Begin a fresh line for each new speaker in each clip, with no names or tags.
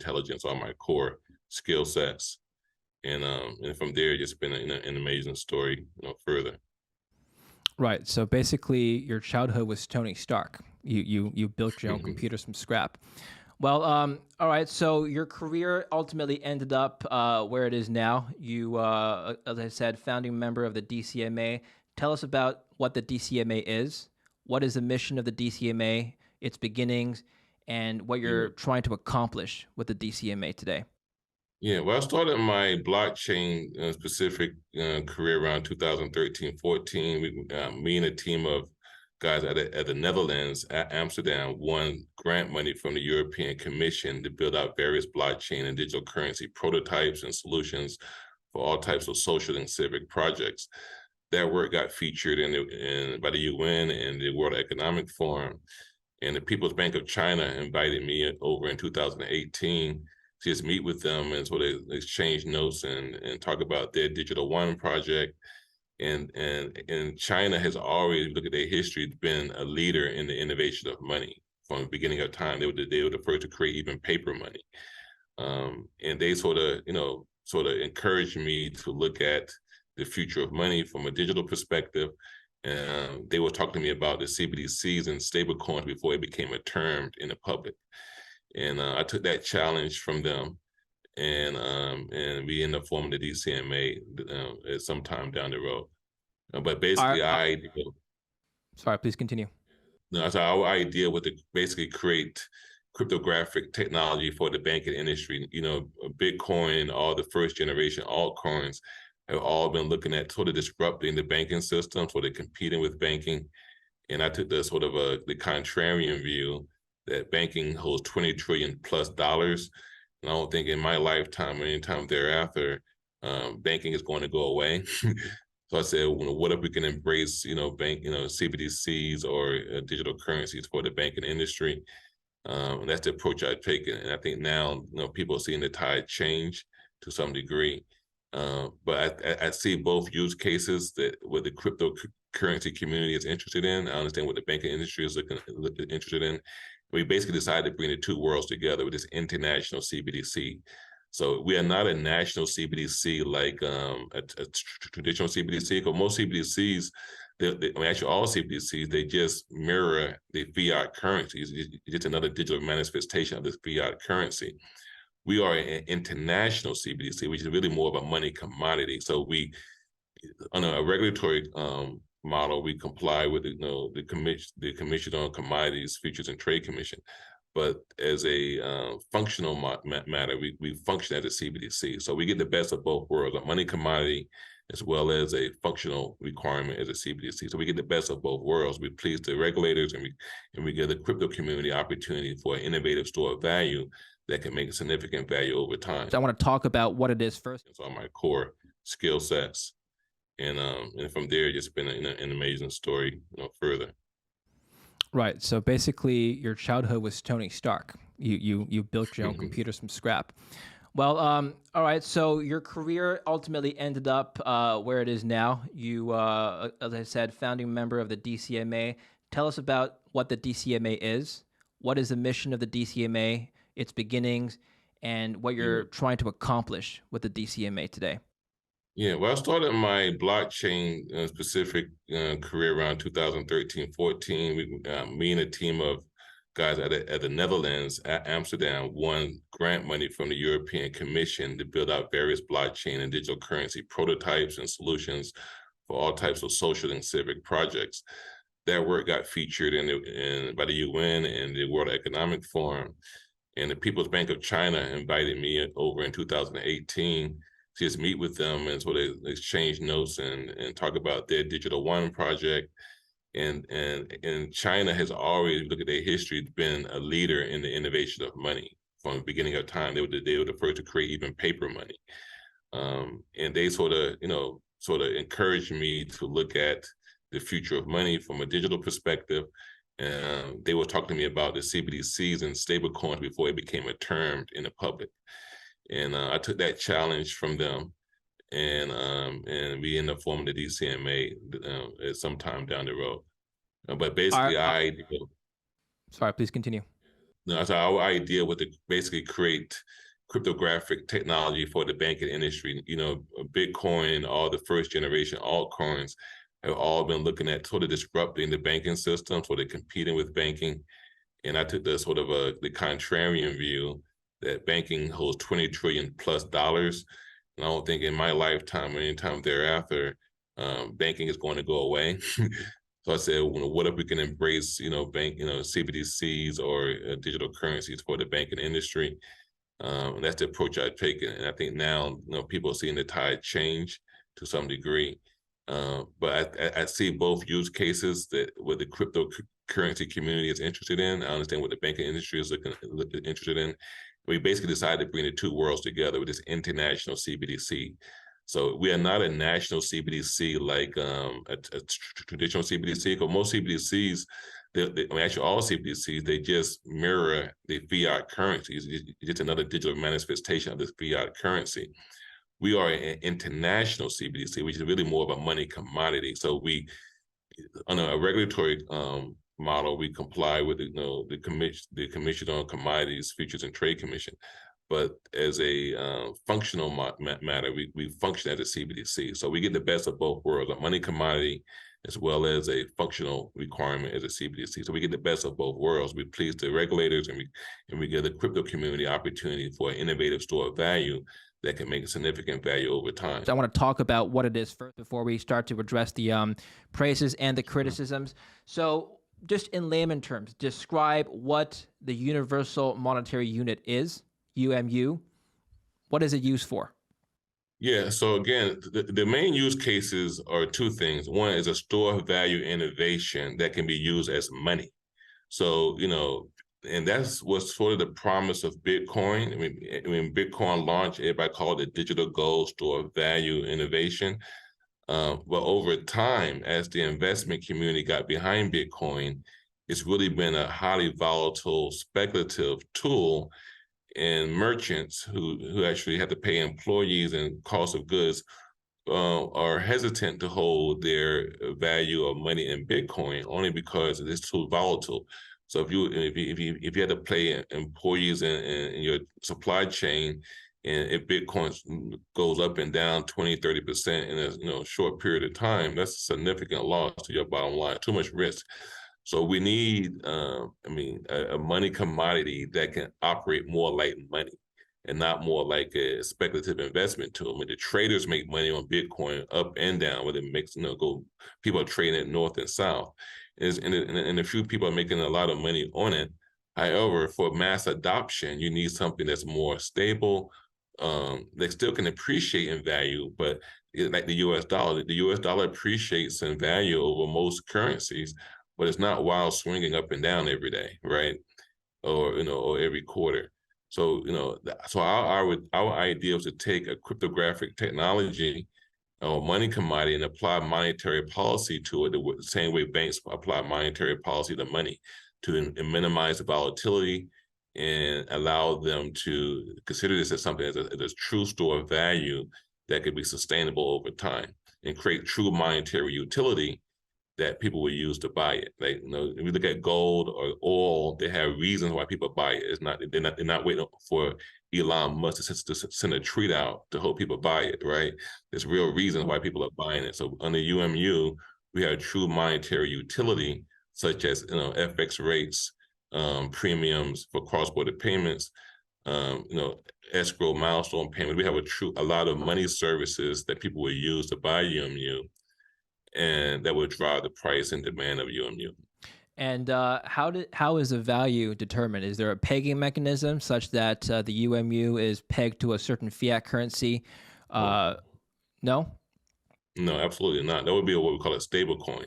intelligence are my core skill sets. And from there, just been an amazing story, further.
Right. So basically, your childhood was Tony Stark. You built your own
Mhm.
computers from scrap. Well, all right. So your career ultimately ended up where it is now. You, as I said, founding member of the DCMA. Tell us about what the DCMA is. What is the mission of the DCMA? Its beginnings, and what
Yeah.
you're trying to accomplish with the DCMA today.
Yeah, well, I started my blockchain specific career around 2013, 14. Me and a team of guys at the Netherlands, at Amsterdam, won grant money from the European Commission to build out various blockchain and digital currency prototypes and solutions for all types of social and civic projects. That work got featured by the UN and the World Economic Forum. And the People's Bank of China invited me over in 2018 to just meet with them and sort of exchange notes and talk about their Digital One project. And China has always, look at their history, been a leader in the innovation of money from the beginning of time. They were the first to create even paper money. And they sort of encouraged me to look at the future of money from a digital perspective. And they were talking to me about the CBDCs and stablecoins before it became a term in the public. And I took that challenge from them, and we ended up forming the DCMA at some time down the road. But basically,
Our,
our idea,
sorry, please continue.
no, so our idea was to basically create cryptographic technology for the banking industry. Bitcoin, all the first generation altcoins have all been looking at sort of disrupting the banking system, sort of competing with banking. And I took the sort of the contrarian view that banking holds 20 trillion plus dollars. And I don't think in my lifetime or any time thereafter, banking is going to go away. So I said, what if we can embrace, CBDCs or digital currencies for the banking industry? And that's the approach I've taken. And I think now, people are seeing the tide change to some degree. But I see both use cases that what the cryptocurrency community is interested in. I understand what the banking industry is interested in. We basically decided to bring the two worlds together with this international CBDC. So we are not a national CBDC like a traditional CBDC, because most CBDCs, actually all CBDCs, they just mirror the fiat currencies. It's just another digital manifestation of this fiat currency. We are an international CBDC, which is really more of a money commodity. So we, on a regulatory model, we comply with the Commission on Commodities, Futures and Trade Commission. But as a functional matter, we function as a CBDC. So we get the best of both worlds, a money commodity as well as a functional requirement as a CBDC. So we get the best of both worlds. We please the regulators, and we give the crypto community opportunity for an innovative store of value that can make a significant value over time.
So I want to talk about what it is first.
It's all my core skill sets. And from there, just been an amazing story, further.
Right. So basically, your childhood was Tony Stark. You built your own
Mhm.
computers from scrap. Well, all right. So your career ultimately ended up where it is now. You, as I said, founding member of the DCMA. Tell us about what the DCMA is. What is the mission of the DCMA? Its beginnings, and what
Yeah.
you're trying to accomplish with the DCMA today.
Yeah, well, I started my blockchain specific career around 2013, 14. Me and a team of guys at the Netherlands, at Amsterdam, won grant money from the European Commission to build out various blockchain and digital currency prototypes and solutions for all types of social and civic projects. That work got featured by the UN and the World Economic Forum. And the People's Bank of China invited me over in 2018 to just meet with them and sort of exchange notes and talk about their Digital One project. And China has always, look at their history, been a leader in the innovation of money from the beginning of time. They were the first to create even paper money. And they sort of encouraged me to look at the future of money from a digital perspective. And they were talking to me about the CBDCs and stablecoins before it became a term in the public. And I took that challenge from them, and we ended up forming the DCMA at some time down the road. But
Our,
basically,
sorry, please continue.
No, so our idea was to basically create cryptographic technology for the banking industry. Bitcoin, all the first generation altcoins have all been looking at sort of disrupting the banking system, sort of competing with banking. And I took the sort of the contrarian view that banking holds 20 trillion plus dollars. And I don't think in my lifetime or any time thereafter, banking is going to go away. So I said, what if we can embrace, CBDCs or digital currencies for the banking industry? And that's the approach I've taken. And I think now, people are seeing the tide change to some degree. But I see both use cases that what the cryptocurrency community is interested in. I understand what the banking industry is interested in. We basically decided to bring the two worlds together with this international CBDC. So we are not a national CBDC like a traditional CBDC, because most CBDCs, actually all CBDCs, they just mirror the fiat currencies. It's just another digital manifestation of this fiat currency. We are an international CBDC, which is really more of a money commodity. So we, on a regulatory model, we comply with the Commission on Commodities, Futures and Trade Commission. But as a functional matter, we function as a CBDC. So we get the best of both worlds, a money commodity as well as a functional requirement as a CBDC. So we get the best of both worlds. We please the regulators, and we give the crypto community opportunity for an innovative store of value that can make a significant value over time.
So I want to talk about what it is first before we start to address the praises and the criticisms. So just in layman terms, describe what the Universal Monetary Unit is, UMU. What is it used for?
Yeah, so again, the main use cases are two things. One is a store of value innovation that can be used as money. So, and that's what's sort of the promise of Bitcoin. When Bitcoin launched, everybody called it digital gold store of value innovation. But over time, as the investment community got behind Bitcoin, it's really been a highly volatile, speculative tool. And merchants who actually have to pay employees and cost of goods are hesitant to hold their value of money in Bitcoin only because it's too volatile. So if you had to pay employees in your supply chain, and if Bitcoin goes up and down 20-30% in a short period of time, that's a significant loss to your bottom line. Too much risk. So we need, a money commodity that can operate more like money and not more like a speculative investment tool. I mean, the traders make money on Bitcoin up and down, whether it makes, people are trading it north and south. And a few people are making a lot of money on it. However, for mass adoption, you need something that's more stable, that still can appreciate in value, but like the US dollar appreciates in value over most currencies, but it's not wild swinging up and down every day, right? Or every quarter. So so our idea was to take a cryptographic technology or money commodity and apply monetary policy to it the same way banks apply monetary policy to money to minimize the volatility and allow them to consider this as something as a true store of value that could be sustainable over time and create true monetary utility that people will use to buy it. Like, if we look at gold or oil, they have reasons why people buy it. They're not waiting for Elon Musk to send a tweet out to hope people buy it, right? There's real reasons why people are buying it. So under UMU, we have true monetary utility, such as FX rates, premiums for cross-border payments, escrow milestone payment. We have a lot of money services that people will use to buy UMU, and that would drive the price and demand of UMU.
And how is the value determined? Is there a pegging mechanism such that the UMU is pegged to a certain fiat currency? No?
No, absolutely not. That would be what we call a stable coin.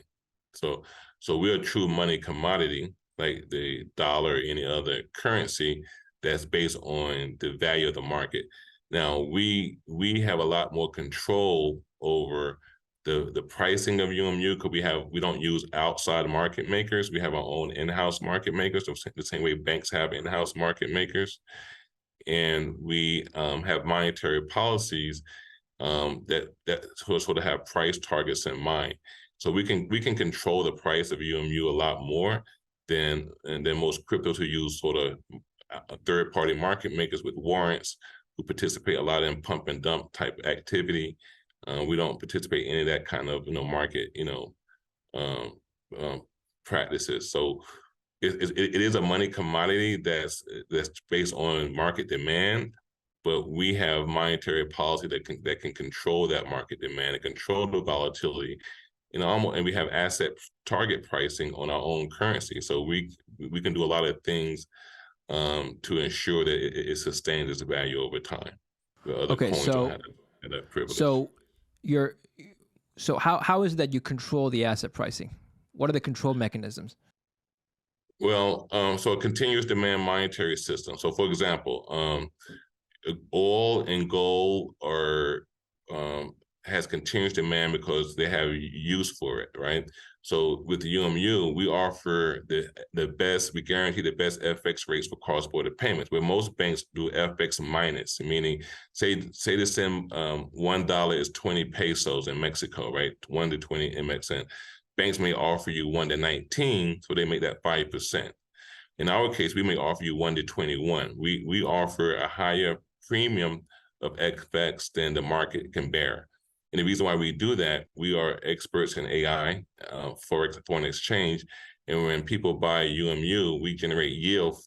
So we're a true money commodity, like the dollar or any other currency that's based on the value of the market. Now, we have a lot more control over the pricing of UMU because we don't use outside market makers. We have our own in-house market makers, the same way banks have in-house market makers. And we have monetary policies that sort of have price targets in mind. So we can control the price of UMU a lot more than most cryptos, who use sort of third-party market makers with warrants, who participate a lot in pump and dump type activity. We don't participate in any of that kind of market um, practices. So it is a money commodity that's based on market demand, but we have monetary policy that can control that market demand and control the volatility. And we have asset target pricing on our own currency, so we can do a lot of things to ensure that it sustains its value over time. The other
Okay,
coins don't have that privilege.
so you're so how is it that you control the asset pricing? What are the control mechanisms?
Well, so a continuous demand monetary system. So, for example, oil and gold has continuous demand because they have use for it, right? So with the UMU, we offer the best, we guarantee the best FX rates for cross-border payments, where most banks do FX minus, meaning say to send $1 is 20 pesos in Mexico, right? 1 to 20 MXN. Banks may offer you 1 to 19, so they make that 5%. In our case, we may offer you 1 to 21. We offer a higher premium of FX than the market can bear. And the reason why we do that, we are experts in AI, foreign exchange. And when people buy UMU, we generate yield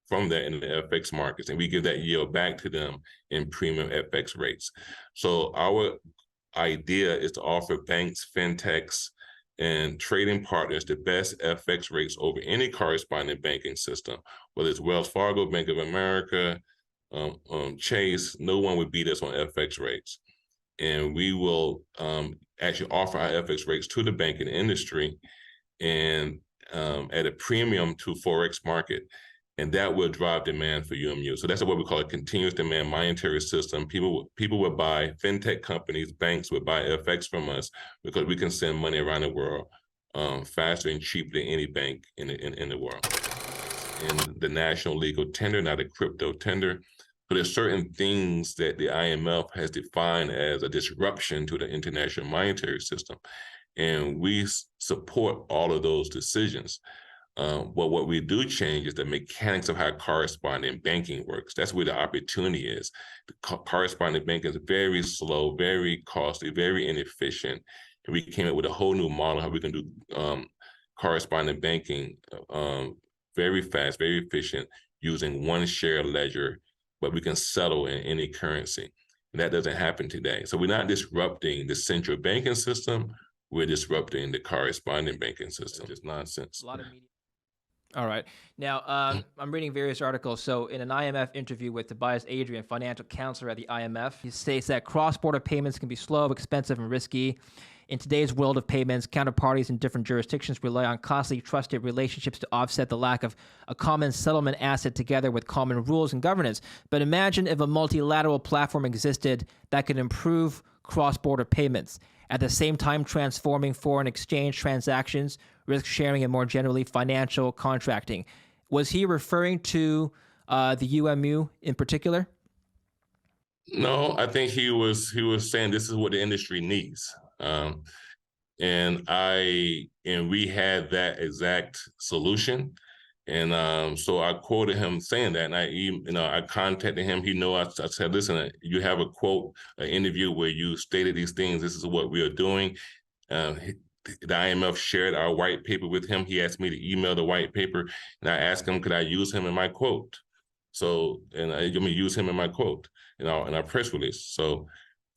from that in the FX markets, and we give that yield back to them in premium FX rates. So our idea is to offer banks, fintechs, and trading partners the best FX rates over any corresponding banking system, whether it's Wells Fargo, Bank of America, Chase. No one would beat us on FX rates. And we will actually offer our FX rates to the banking industry and at a premium to Forex market. And that will drive demand for UMU. So that's what we call a continuous demand monetary system. People would buy, fintech companies, banks would buy FX from us because we can send money around the world faster and cheaper than any bank in the world. In the national legal tender, not a crypto tender. But there's certain things that the IMF has defined as a disruption to the international monetary system. And we support all of those decisions. But what we do change is the mechanics of how correspondent banking works. That's where the opportunity is. Correspondent banking is very slow, very costly, very inefficient. And we came up with a whole new model how we can do correspondent banking very fast, very efficient, using one shared ledger, but we can settle in any currency. And that doesn't happen today. So we're not disrupting the central banking system. We're disrupting the correspondent banking system. It's nonsense.
A lot of media. All right. Now, I'm reading various articles. So in an IMF interview with Tobias Adrian, financial counselor at the IMF, he states that cross-border payments can be slow, expensive, and risky. In today's world of payments, counterparties in different jurisdictions rely on costly, trusted relationships to offset the lack of a common settlement asset together with common rules and governance. But imagine if a multilateral platform existed that could improve cross-border payments, at the same time transforming foreign exchange transactions, risk sharing, and more generally financial contracting. Was he referring to the UMU in particular?
No, I think he was saying this is what the industry needs. And we had that exact solution. And so I quoted him saying that, and I contacted him. I said, listen, you have a quote, an interview where you stated these things. This is what we are doing. The IMF shared our white paper with him. He asked me to email the white paper, and I asked him, could I use him in my quote? So, and I use him in my quote, in our press release. So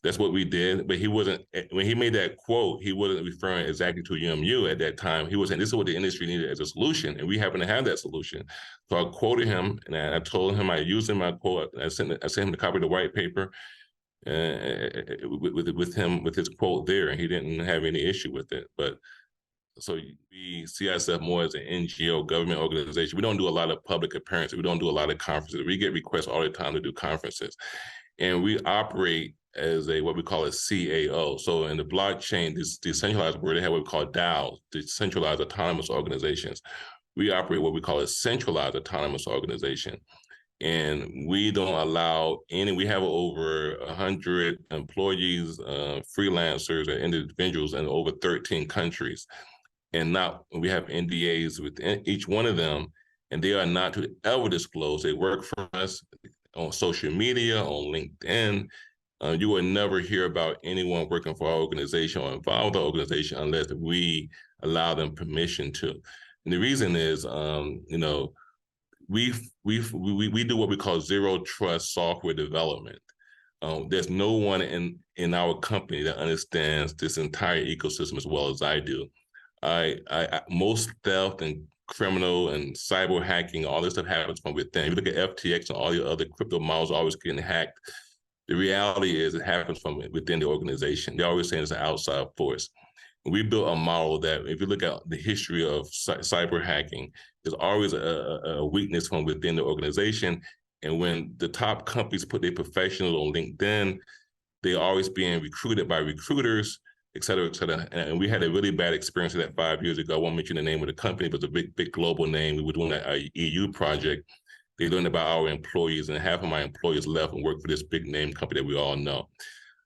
that's what we did. But he wasn't, when he made that quote, he wasn't referring exactly to UMU at that time. He was saying this is what the industry needed as a solution, and we happen to have that solution. So I quoted him, and I told him I used in my quote. I sent him the copy of the white paper with his quote there, and he didn't have any issue with it. But so we see ourselves more as an NGO government organization. We don't do a lot of public appearances. We don't do a lot of conferences. We get requests all the time to do conferences, and we operate as what we call a CAO. So in the blockchain, this decentralized world, they have what we call DAOs, decentralized autonomous organizations. We operate what we call a centralized autonomous organization. And we don't allow we have over 100 employees, freelancers, and individuals in over 13 countries. and not we have NDAs with each one of them, and they are not to ever disclose. They work for us on social media, on LinkedIn. You will never hear about anyone working for our organization or involved with the organization unless we allow them permission to. And the reason is, we do what we call zero trust software development. There's no one in our company that understands this entire ecosystem as well as I do. Most theft and criminal and cyber hacking, all this stuff happens from within. If you look at FTX and all the other crypto models always getting hacked, the reality is it happens from within the organization. They're always saying it's an outside force. We built a model that, if you look at the history of cyber hacking, there's always a weakness from within the organization. And when the top companies put their professionals on LinkedIn, they're always being recruited by recruiters, et cetera, et cetera. And we had a really bad experience with that 5 years ago. I won't mention the name of the company, but it's a big global name. We were doing an EU project. They learned about our employees, and half of my employees left and worked for this big name company that we all know.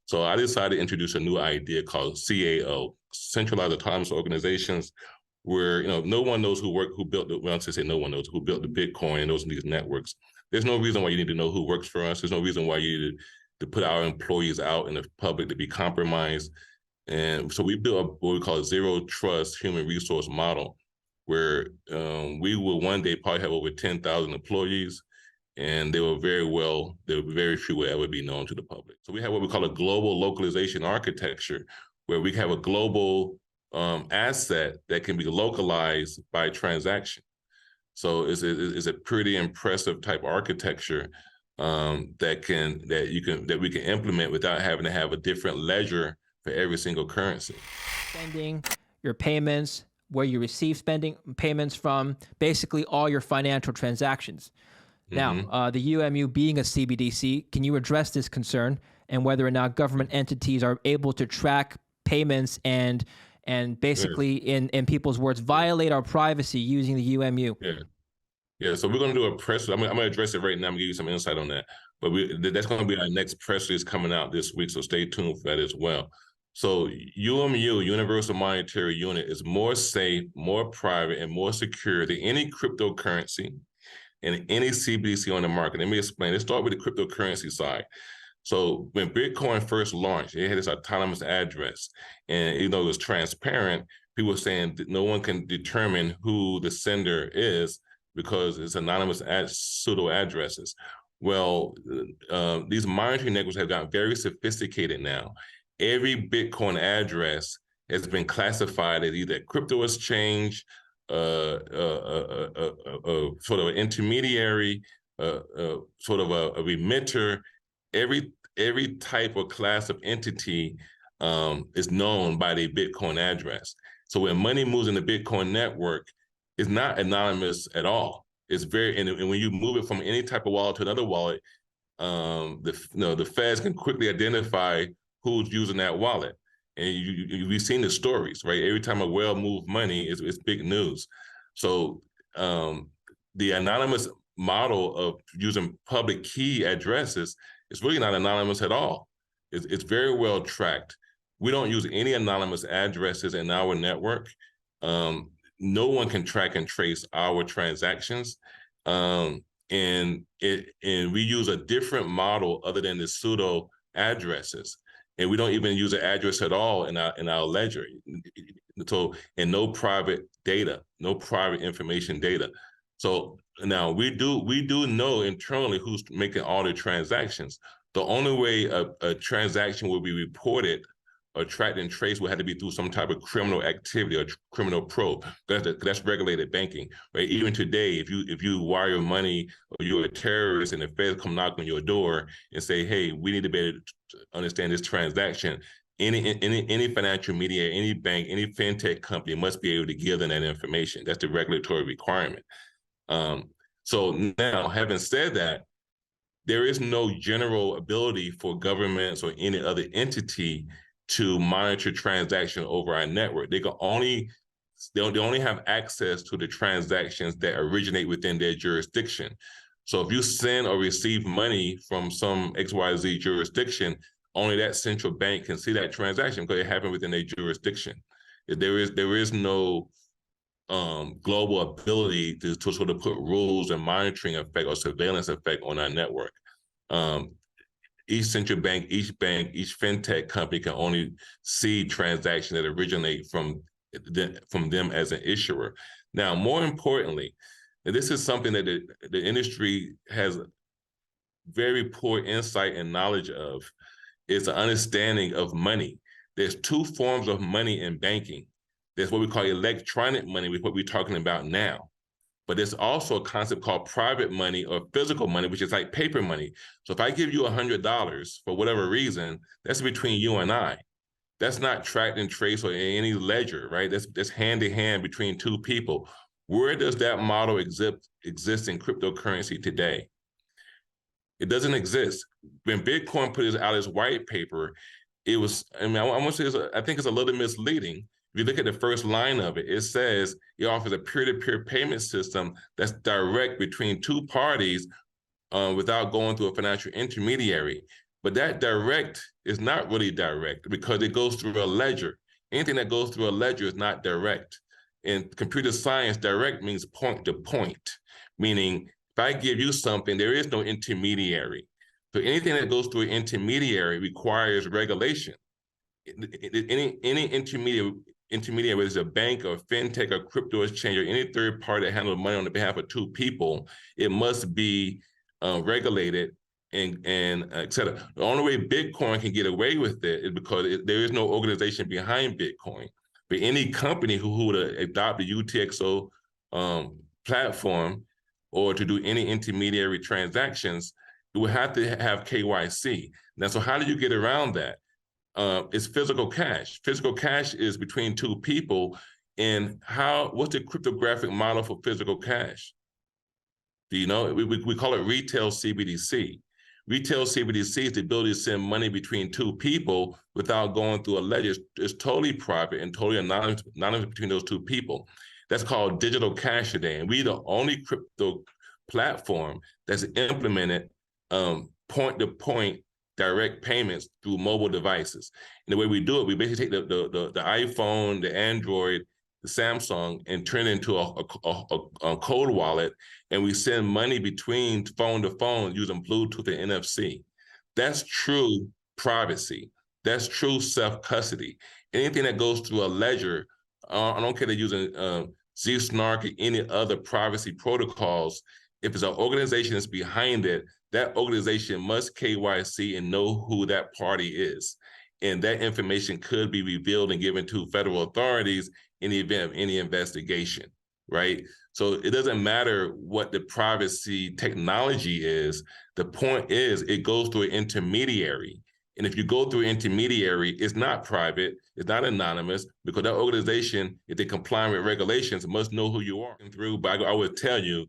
So I decided to introduce a new idea called CAO, Centralized Autonomous Organizations, where no one knows who built the, well, I should say no one knows who built the Bitcoin and these networks. There's no reason why you need to know who works for us. There's no reason why you need to put our employees out in the public to be compromised. And so we built what we call a zero trust human resource model, where we will one day probably have over 10,000 employees, and very few will ever be known to the public. So we have what we call a global localization architecture, where we have a global asset that can be localized by transaction. So it's a pretty impressive type architecture that we can implement without having to have a different ledger for every single currency.
Spending, your payments, where you receive spending payments from, basically all your financial transactions. Now, the UMU being a CBDC, can you address this concern and whether or not government entities are able to track payments and basically, in people's words, violate our privacy using the UMU?
Yeah. So we're going to do a press. I'm going to address it right now. I'm going to give you some insight on that. But that's going to be our next press release coming out this week. So stay tuned for that as well. So UMU, Universal Monetary Unit, is more safe, more private, and more secure than any cryptocurrency and any CBDC on the market. Let me explain. Let's start with the cryptocurrency side. So when Bitcoin first launched, it had this autonomous address, and it was transparent. People were saying that no one can determine who the sender is because it's anonymous pseudo addresses. Well, these monitoring networks have gotten very sophisticated now. Every Bitcoin address has been classified as either a crypto exchange, sort of an intermediary, sort of a remitter. Every type or class of entity is known by the Bitcoin address. So when money moves in the Bitcoin network, it's not anonymous at all. It's and when you move it from any type of wallet to another wallet, the feds can quickly identify who's using that wallet. And we've seen the stories, right? Every time a well-moved money it's big news. So the anonymous model of using public key addresses is really not anonymous at all. It's very well tracked. We don't use any anonymous addresses in our network. No one can track and trace our transactions. And we use a different model other than the pseudo addresses. And we don't even use an address at all in our ledger. So, and no private data, no private information data. So now we do know internally who's making all the transactions. The only way a transaction will be reported or tracked and traced will have to be through some type of criminal activity or criminal probe. That's regulated banking, right? Even today, if you wire money or you're a terrorist and the feds come knock on your door and say, hey, we need to be able to understand this transaction, any financial mediator, any bank, any fintech company must be able to give them that information. That's the regulatory requirement. So now, having said that, there is no general ability for governments or any other entity to monitor transaction over our network. They only have access to the transactions that originate within their jurisdiction. So if you send or receive money from some XYZ jurisdiction, only that central bank can see that transaction because it happened within their jurisdiction. There is no global ability to sort of put rules and monitoring effect or surveillance effect on our network. Each central bank, each fintech company can only see transactions that originate from them as an issuer. Now, more importantly, and this is something that the industry has very poor insight and knowledge of, is the understanding of money. There's two forms of money in banking. There's what we call electronic money, what we're talking about now. But there's also a concept called private money or physical money, which is like paper money. So if I give you $100 for whatever reason, that's between you and I. That's not tracked and traced or in any ledger, right? That's hand in hand between two people. Where does that model exist in cryptocurrency today? It doesn't exist. When Bitcoin put out its white paper, it was, I mean, I want to say, I think it's a little misleading. If you look at the first line of it, it says it offers a peer-to-peer payment system that's direct between two parties without going through a financial intermediary. But that direct is not really direct because it goes through a ledger. Anything that goes through a ledger is not direct. In computer science, direct means point to point, meaning if I give you something, there is no intermediary. So anything that goes through an intermediary requires regulation. Any intermediary, whether it's a bank or fintech or crypto exchange or any third party that handles money on the behalf of two people, it must be regulated and et cetera. The only way Bitcoin can get away with it is because there is no organization behind Bitcoin. But any company who would adopt the UTXO platform or to do any intermediary transactions, it would have to have KYC. Now, so how do you get around that? It's physical cash. Physical cash is between two people. And what's the cryptographic model for physical cash? Do you know? We call it retail CBDC. Retail CBDC is the ability to send money between two people without going through a ledger. It's totally private and totally anonymous between those two people. That's called digital cash today. And we're the only crypto platform that's implemented point-to-point direct payments through mobile devices. And the way we do it, we basically take the iPhone, the Android, the Samsung, and turn it into a cold wallet, and we send money between phone to phone using Bluetooth and NFC. That's true privacy. That's true self-custody. Anything that goes through a ledger, I don't care they're using Z-Snark or any other privacy protocols, if it's an organization that's behind it, that organization must KYC and know who that party is. And that information could be revealed and given to federal authorities in the event of any investigation, right? So it doesn't matter what the privacy technology is. The point is it goes through an intermediary. And if you go through an intermediary, it's not private, it's not anonymous, because that organization, if they comply with regulations, must know who you are. But I would tell you,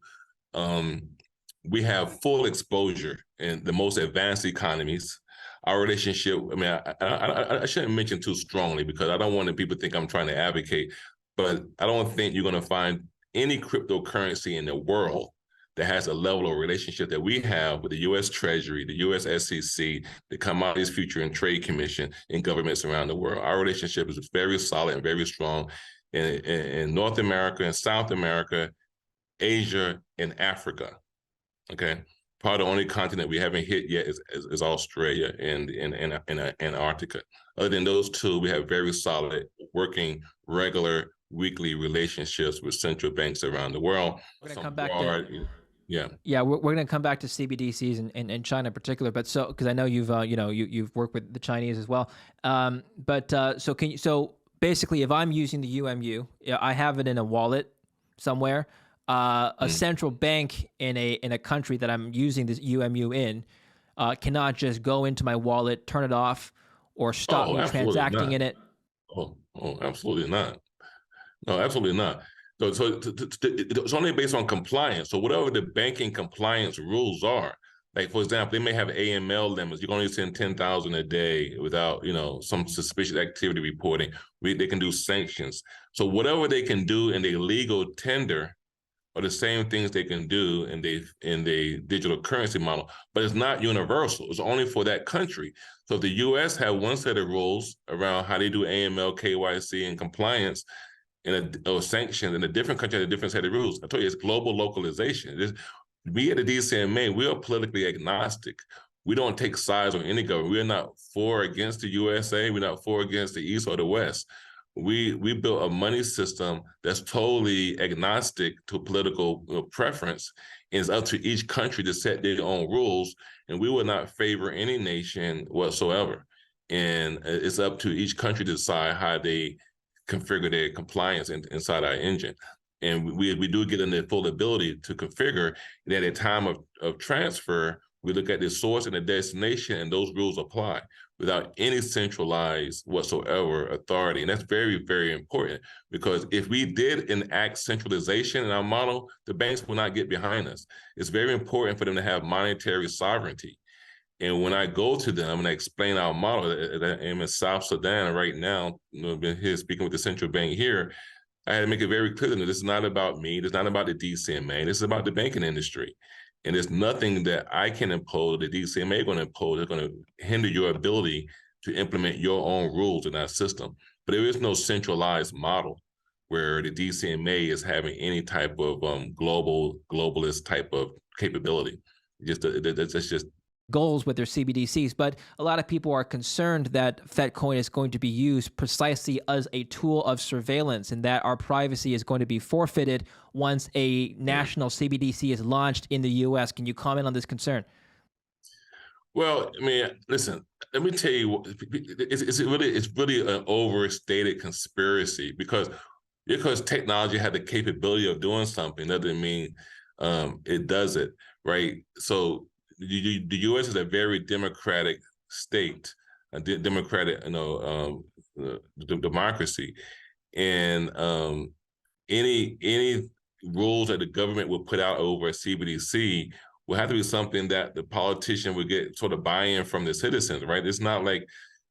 we have full exposure in the most advanced economies. Our relationship, I mean, I shouldn't mention too strongly because I don't want people to think I'm trying to advocate, but I don't think you're going to find any cryptocurrency in the world that has a level of relationship that we have with the U.S. Treasury, the U.S. SEC, the Commodities Future and Trade Commission, and governments around the world. Our relationship is very solid and very strong in North America and South America, Asia, and Africa. Okay, probably the only continent we haven't hit yet is Australia and Antarctica. Other than those two, we have very solid, working, regular, weekly relationships with central banks around the world.
We're going to come back to,
yeah,
we're going to come back to CBDCs and China in particular. But so because I know you've you've worked with the Chinese as well. So basically, if I'm using the UMU, I have it in a wallet somewhere. A central bank in a country that I'm using this UMU in cannot just go into my wallet, turn it off, or stop me transacting in it.
Oh, absolutely not. No, absolutely not. So it's only based on compliance. So whatever the banking compliance rules are, like for example, they may have AML limits. You can only send 10,000 a day without some suspicious activity reporting. They can do sanctions. So whatever they can do in their legal tender are the same things they can do in the digital currency model, but it's not universal. It's only for that country. So if the U.S. have one set of rules around how they do AML, KYC, and compliance, or sanctions, in a different country has a different set of rules. I told you, it's global localization. We at the DCMA, we are politically agnostic. We don't take sides on any government. We're not for or against the USA. We're not for or against the East or the West. We built a money system that's totally agnostic to political preference, and it's up to each country to set their own rules. And we will not favor any nation whatsoever. And it's up to each country to decide how they configure their compliance inside our engine. And we do get in the full ability to configure. And at a time of transfer, we look at the source and the destination, and those rules apply without any centralized whatsoever authority. And that's very, very important, because if we did enact centralization in our model, the banks will not get behind us. It's very important for them to have monetary sovereignty. And when I go to them and I explain our model, I'm in South Sudan right now, been here speaking with the central bank here, I had to make it very clear that this is not about me. This is not about the DCMA. This is about the banking industry. And there's nothing that I can impose, the DCMA is going to impose, that's going to hinder your ability to implement your own rules in our system. But there is no centralized model where the DCMA is having any type of globalist type of capability. That's just
goals with their CBDCs, but a lot of people are concerned that FedCoin is going to be used precisely as a tool of surveillance, and that our privacy is going to be forfeited once a national CBDC is launched in the U.S. Can you comment on this concern?
Well, I mean, listen, let me tell you, it's really an overstated conspiracy, because technology had the capability of doing something doesn't mean it does it, right? So the U.S. is a very democratic state, a democratic, democracy, and any rules that the government would put out over a CBDC will have to be something that the politician would get sort of buy-in from the citizens, right? It's not like,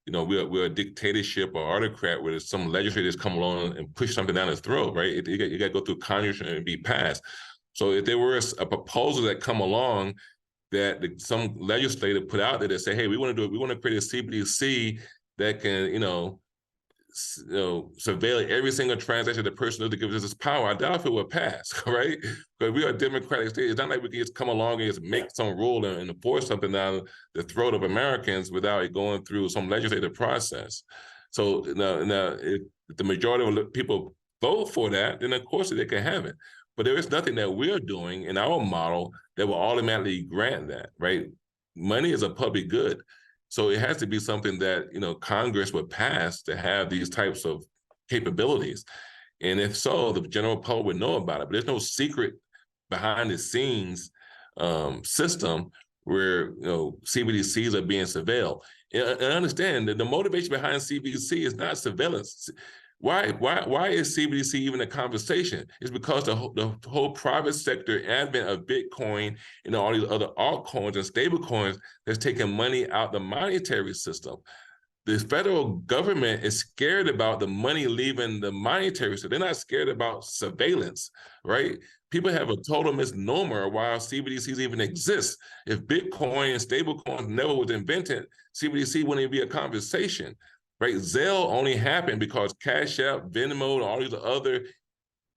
we're a dictatorship or autocrat where some legislators come along and push something down his throat, right? You got to go through Congress and be passed. So if there were a proposal that come along that some legislator put out there that say, hey, we want to create a CBDC that can, surveil every single transaction the person does to give us this power, I doubt if it would pass, right? Because we are a democratic state. It's not like we can just come along and just make some rule and enforce something down the throat of Americans without it going through some legislative process. So now if the majority of people vote for that, then of course they can have it. But there is nothing that we're doing in our model that will automatically grant that, right? Money is a public good. So it has to be something that, Congress would pass to have these types of capabilities. And if so, the general public would know about it. But there's no secret behind the scenes system where, CBDCs are being surveilled. And I understand that the motivation behind CBDC is not surveillance. Why is CBDC even a conversation? It's because the whole private sector advent of Bitcoin and all these other altcoins and stable coins that's taking money out the monetary system. The federal government is scared about the money leaving the monetary system. They're not scared about surveillance, right? People have a total misnomer why CBDCs even exist. If Bitcoin and stable coins never was invented, CBDC wouldn't even be a conversation. Right, Zelle only happened because Cash App, Venmo, and all these other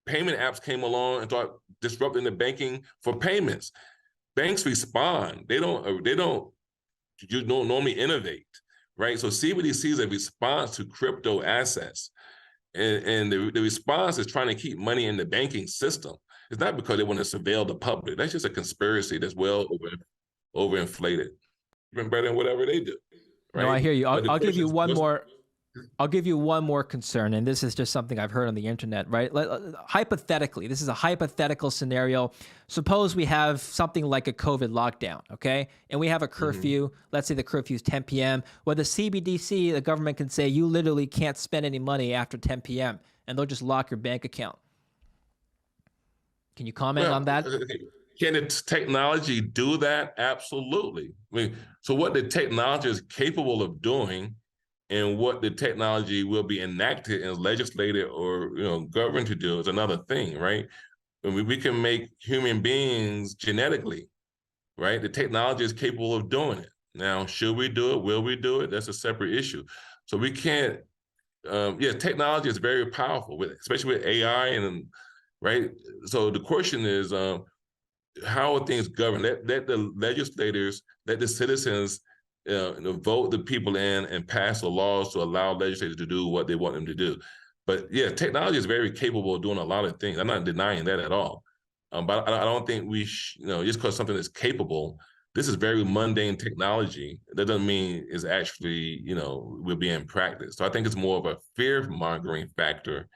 payment apps came along and started disrupting the banking for payments. Banks respond; they don't normally innovate, right? So CBDC is a response to crypto assets, and the response is trying to keep money in the banking system. It's not because they want to surveil the public. That's just a conspiracy that's well overinflated, even better than whatever they do. Right?
No, I hear you. I'll give you one more. I'll give you one more concern, and this is just something I've heard on the internet, right? Hypothetically, this is a hypothetical scenario. Suppose we have something like a COVID lockdown, okay? And we have a curfew. Let's say the curfew is 10 p.m. Well, the CBDC, the government can say you literally can't spend any money after 10 p.m., and they'll just lock your bank account. Can you comment on that?
Can the technology do that? Absolutely. I mean, so what the technology is capable of doing and what the technology will be enacted and legislated or governed to do is another thing, right? and we can make human beings genetically, right? The technology is capable of doing it. Now, should we do it? Will we do it? That's a separate issue. So we can't. Yeah, technology is very powerful, especially with AI, and right. So the question is, how are things governed? Let the legislators, let the citizens vote the people in and pass the laws to allow legislators to do what they want them to do. But yeah, technology is very capable of doing a lot of things. I'm not denying that at all. But I don't think we, just because something is capable, this is very mundane technology. That doesn't mean it's actually, will be in practice. So I think it's more of a fear-mongering factor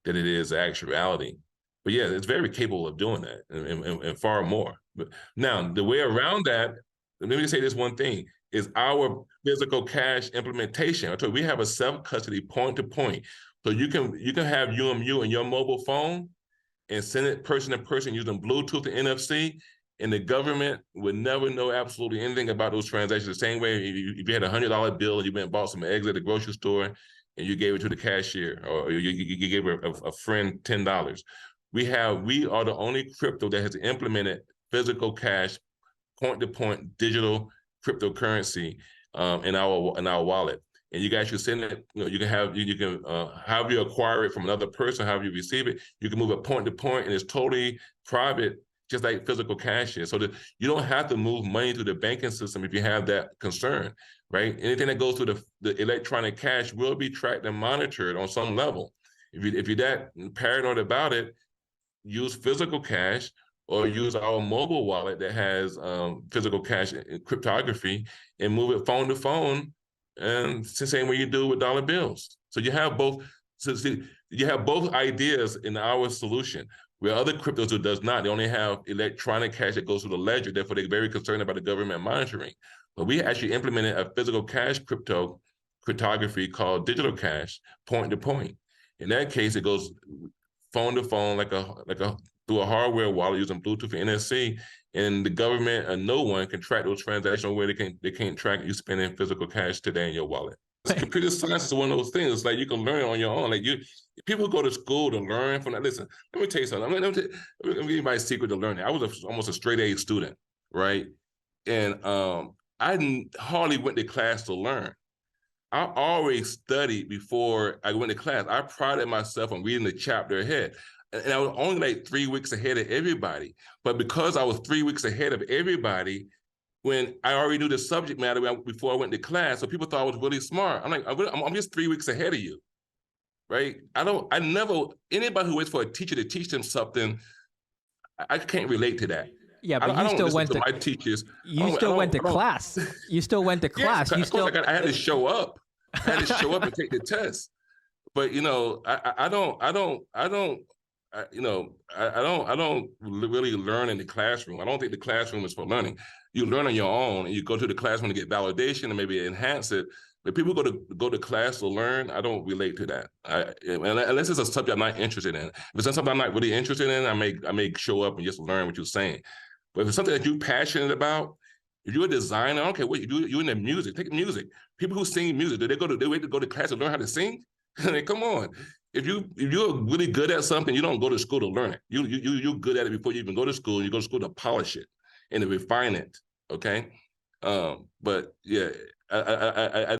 than it is actuality. But yeah, it's very capable of doing that and far more. But now, the way around that, let me say this one thing, is our physical cash implementation. I told you, we have a self-custody point-to-point. So you can have UMU in your mobile phone and send it person to person using Bluetooth and NFC, and the government would never know absolutely anything about those transactions. The same way if you had $100 bill and you went and bought some eggs at the grocery store and you gave it to the cashier, or you gave a friend $10. We are the only crypto that has implemented physical cash, point-to-point digital cryptocurrency in our wallet. And you guys should send it. You can however you acquire it from another person, however you receive it, you can move it point to point, and it's totally private, just like physical cash is. So that you don't have to move money through the banking system if you have that concern, right? Anything that goes through the electronic cash will be tracked and monitored on some level. If you're that paranoid about it, use physical cash or use our mobile wallet that has physical cash cryptography and move it phone to phone. And it's the same way you do with dollar bills. So you have both. So you have both ideas in our solution. Where other cryptos who does not, they only have electronic cash that goes through the ledger. Therefore, they're very concerned about the government monitoring. But we actually implemented a physical cash cryptography called digital cash, point to point. In that case, it goes phone to phone, like a through a hardware wallet using Bluetooth and NFC, and the government and no one can track those transactions where they can't track you spending physical cash today in your wallet. Computer science is one of those things. It's like you can learn on your own. Like people who go to school to learn from that. Listen, let me tell you something. Let me give you my secret to learning. I was almost a straight A student, right? And I hardly went to class to learn. I always studied before I went to class. I prided myself on reading the chapter ahead. And I was only like 3 weeks ahead of everybody. But because I was 3 weeks ahead of everybody, when I already knew the subject matter before I went to class, so people thought I was really smart. I'm like, I'm just 3 weeks ahead of you, right? Anybody who waits for a teacher to teach them something, I can't relate to that.
Yeah, but you still went to
my teachers.
You still went to class. You still went to class.
Yes, I had to show up. I had to show up and take the test. But I don't really learn in the classroom. I don't think the classroom is for learning. You learn on your own, and you go to the classroom to get validation and maybe enhance it. But people go to class to learn. I don't relate to that. Unless it's a subject I'm not interested in. If it's something I'm not really interested in, I may show up and just learn what you're saying. But if it's something that you're passionate about, if you're a designer, I don't care what you do. You're in the music. Take music. People who sing music, they wait to go to class to learn how to sing? I mean, come on. If you're really good at something, you don't go to school to learn it. You're good at it before you even go to school. You go to school to polish it and to refine it. Okay, but yeah, I